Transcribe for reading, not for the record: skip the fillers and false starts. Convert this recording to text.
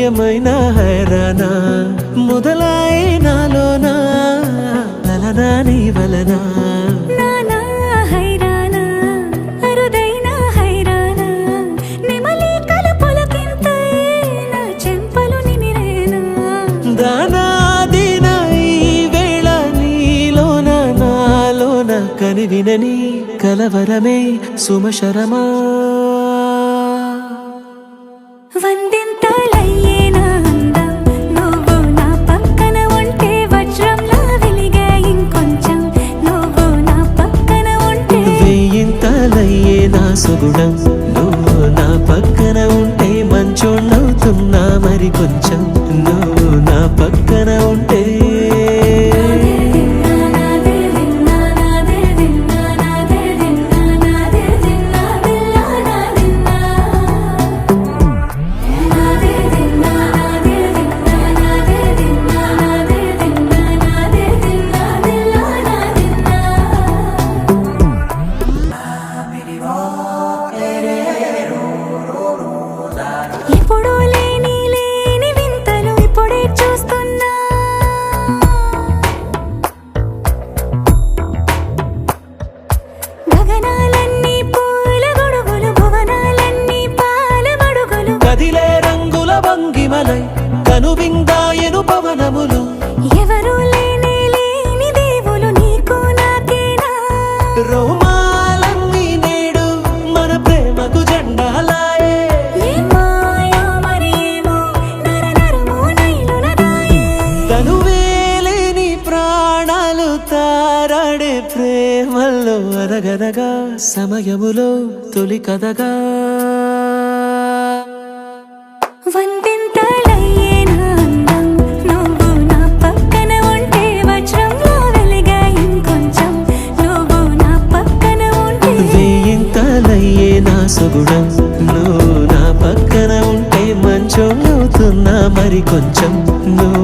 ఏమైనా హైరానా మొదలాయి నాలోనా లలనా నీ వలనా నానా హైరానా అరుదైన హైరానా నెమలి కలుపులకింతై నా చెంపలు నిమిరేనా దానాదిన ఈ వేళ నీలోన నాలోన కనివినని కలవరమే సుమశరమా వందింతలయ్యేనా అందం నువ్వు నా పక్కన ఉంటే వజ్రంలా వెలిగే ఇంకొంచెం నువ్వు నా పక్కన ఉంటే వెయ్యింతలయ్యే నా సుగుణం నువ్వు నా పక్కన ఉంటే మంచోళ్ళవుతున్నా మరి కొంచెం నువ్వు నా పక్కన ఉంటే ఎప్పుడూ లేని వింతలు ఇప్పుడే చూస్తున్నా గగనాలన్నీ పూల గొడుగులు భువనాలన్నీ పాల మడుగులు కదిలే రంగుల భంగిమలై కనువిందాయను పవనములు ఎవరూ లేని దేవులు నీకు నాకేనా రోమాలన్నీ నేడు మన ప్రేమకు జెండాలాయే మాయా మరేమో నరనరమో నైలున దాయే తనువేలేని ప్రాణాలు తారాడే ప్రేమల్లో అరగరగా సమయములో తొలి కథగా వందింతలయ్యేనా అందం నువ్వు నా పక్కన ఉంటే వజ్రంలా వెలిగే ఇంకొంచెం నువ్వు నా పక్కన ఉంటే వెయ్యింతలయ్యే నా సుగుణం నువ్వు నా పక్కన ఉంటే మంచోళ్ళవుతున్నా మరి కొంచెం నువ్వు